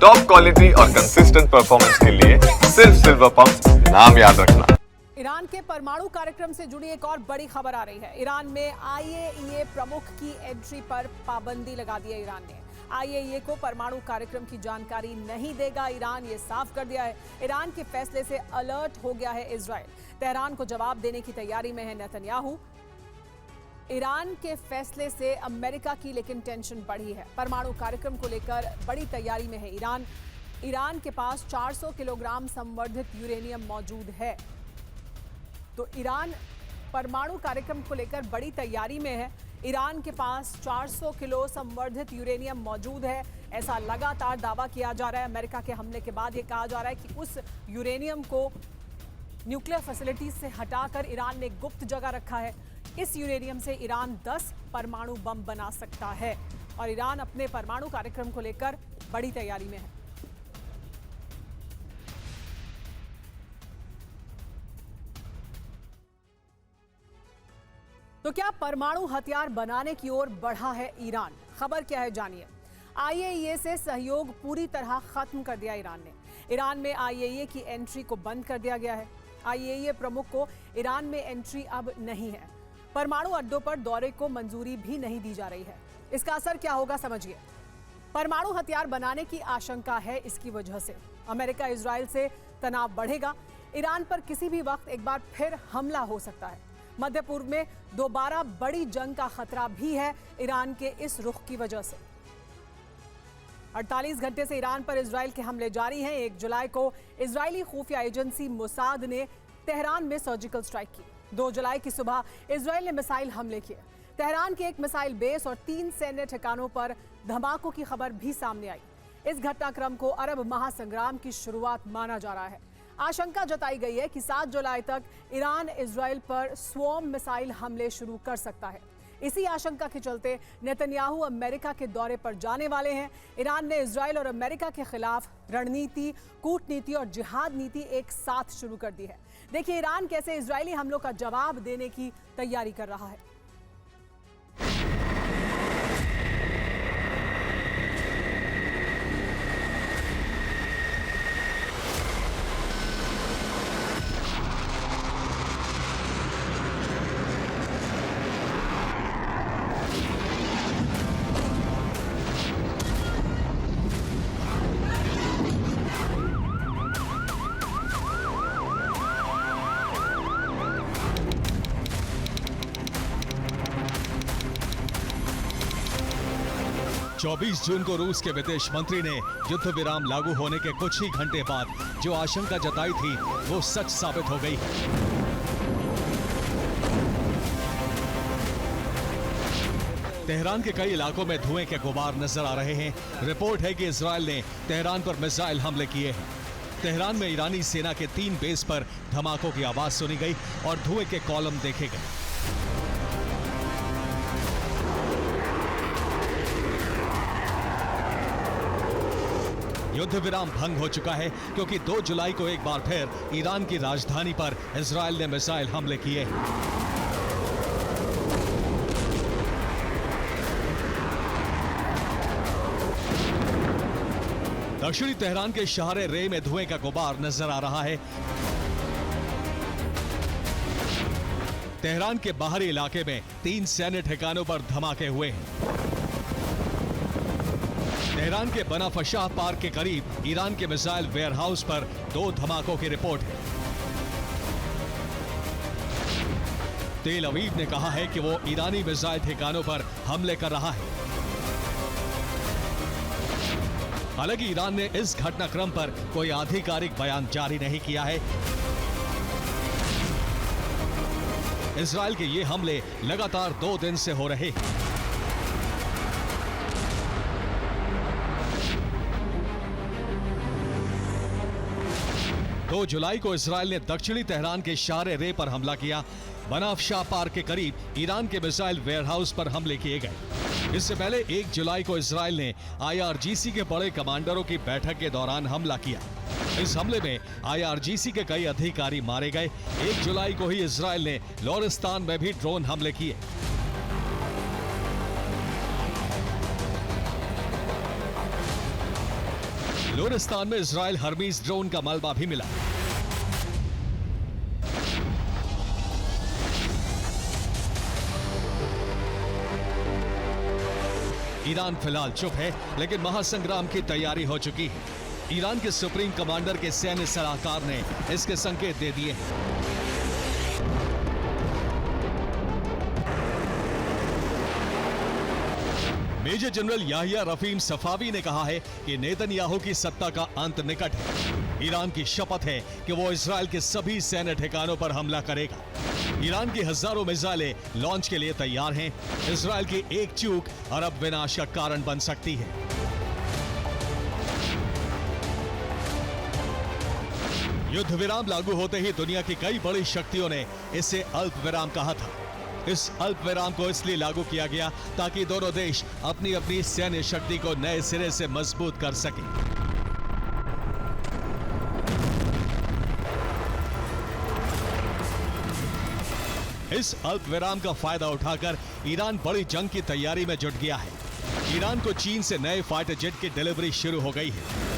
Top quality और consistent performance के लिए सिर्फ सिल्वर पंप्स, नाम याद रखना। ईरान के परमाणु कार्यक्रम से जुड़ी एक और बड़ी खबर आ रही है। ईरान में आईएईए प्रमुख की एंट्री पर पाबंदी लगा दी है। ईरान ने आईएईए को परमाणु कार्यक्रम की जानकारी नहीं देगा, ईरान ये साफ कर दिया है। ईरान के फैसले से अलर्ट हो गया है इजराइल। तेहरान को जवाब देने की तैयारी में है नेतन्याहू। ईरान के फैसले से अमेरिका की लेकिन टेंशन बढ़ी है। परमाणु कार्यक्रम को लेकर बड़ी तैयारी में है ईरान। ईरान के पास 400 किलोग्राम संवर्धित यूरेनियम मौजूद है। तो ईरान परमाणु कार्यक्रम को लेकर बड़ी तैयारी में है। ईरान के पास 400 किलो संवर्धित यूरेनियम मौजूद है, ऐसा लगातार दावा किया जा रहा है। अमेरिका के हमले के बाद ये कहा जा रहा है कि उस यूरेनियम को न्यूक्लियर फैसिलिटीज से हटाकर ईरान ने गुप्त जगह रखा है। इस यूरेनियम से ईरान 10 परमाणु बम बना सकता है और ईरान अपने परमाणु कार्यक्रम को लेकर बड़ी तैयारी में है। तो क्या परमाणु हथियार बनाने की ओर बढ़ा है ईरान? खबर क्या है, जानिए। आईएईए से सहयोग पूरी तरह खत्म कर दिया ईरान ने। ईरान में आईएईए की एंट्री को बंद कर दिया गया है। आईएईए प्रमुख को ईरान में एंट्री अब नहीं है। परमाणु अड्डों पर दौरे को मंजूरी भी नहीं दी जा रही है। इसका असर क्या होगा, समझिए। परमाणु हथियार बनाने की आशंका है। इसकी वजह से अमेरिका इजराइल से तनाव बढ़ेगा। ईरान पर किसी भी वक्त एक बार फिर हमला हो सकता है। मध्य पूर्व में दोबारा बड़ी जंग का खतरा भी है ईरान के इस रुख की वजह से। 48 घंटे से ईरान पर इजराइल के हमले जारी हैं। 1 जुलाई को इजरायली खुफिया एजेंसी मोसाद ने तेहरान में सर्जिकल स्ट्राइक की। 2 जुलाई की सुबह इजराइल ने मिसाइल हमले किए। तेहरान के एक मिसाइल बेस और 3 सैन्य ठिकानों पर धमाकों की खबर भी सामने आई। इस घटनाक्रम को अरब महासंग्राम की शुरुआत माना जा रहा है। आशंका जताई गई है कि 7 जुलाई तक ईरान इजराइल पर स्वॉर्म मिसाइल हमले शुरू कर सकता है। इसी आशंका के चलते नेतन्याहू अमेरिका के दौरे पर जाने वाले हैं। ईरान ने इजराइल और अमेरिका के खिलाफ रणनीति, कूटनीति और जिहाद नीति एक साथ शुरू कर दी है। देखिए ईरान कैसे इजरायली हमलों का जवाब देने की तैयारी कर रहा है। चौबीस जून को रूस के विदेश मंत्री ने युद्ध विराम लागू होने के कुछ ही घंटे बाद जो आशंका जताई थी वो सच साबित हो गई। तेहरान के कई इलाकों में धुएं के गुबार नजर आ रहे हैं। रिपोर्ट है कि इजराइल ने तेहरान पर मिसाइल हमले किए हैं। तेहरान में ईरानी सेना के 3 बेस पर धमाकों की आवाज सुनी गई और धुएं के कॉलम देखे गए। युद्ध विराम भंग हो चुका है क्योंकि 2 जुलाई को एक बार फिर ईरान की राजधानी पर इजराइल ने मिसाइल हमले किए। दक्षिणी तेहरान के शहर रे में धुएं का गुबार नजर आ रहा है। तेहरान के बाहरी इलाके में 3 सैन्य ठिकानों पर धमाके हुए हैं। तेहरान के बनाफशाह पार्क के करीब ईरान के मिसाइल वेयरहाउस पर 2 धमाकों की रिपोर्ट है। तेल अवीव ने कहा है कि वो ईरानी मिसाइल ठिकानों पर हमले कर रहा है। हालांकि ईरान ने इस घटनाक्रम पर कोई आधिकारिक बयान जारी नहीं किया है। इजराइल के ये हमले लगातार 2 दिन से हो रहे हैं। 2 जुलाई को इजराइल ने दक्षिणी तेहरान के शहर रे पर हमला किया। बनाफशाह पार्क के करीब ईरान के मिसाइल वेयरहाउस पर हमले किए गए। इससे पहले 1 जुलाई को इजराइल ने आईआरजीसी के बड़े कमांडरों की बैठक के दौरान हमला किया। इस हमले में आईआरजीसी के कई अधिकारी मारे गए। 1 जुलाई को ही इजराइल ने लोरिस्तान में भी ड्रोन हमले किए। बलूचिस्तान में इजराइल हर्मीज ड्रोन का मलबा भी मिला। ईरान फिलहाल चुप है, लेकिन महासंग्राम की तैयारी हो चुकी है। ईरान के सुप्रीम कमांडर के सैन्य सलाहकार ने इसके संकेत दे दिए हैं। मेजर जनरल याहिया रफीम सफावी ने कहा है कि नेतन्याहू की सत्ता का अंत निकट है। ईरान की शपथ है कि वो इजराइल के सभी सैन्य ठिकानों पर हमला करेगा। ईरान की हजारों मिसाइलें लॉन्च के लिए तैयार हैं। इजराइल की एक चूक अरब विनाश का कारण बन सकती है। युद्ध विराम लागू होते ही दुनिया की कई बड़ी शक्तियों ने इसे अल्प विराम कहा था। इस अल्प विराम को इसलिए लागू किया गया ताकि दोनों देश अपनी अपनी सैन्य शक्ति को नए सिरे से मजबूत कर सकें। इस अल्प विराम का फायदा उठाकर ईरान बड़ी जंग की तैयारी में जुट गया है। ईरान को चीन से नए फाइटर जेट की डिलीवरी शुरू हो गई है।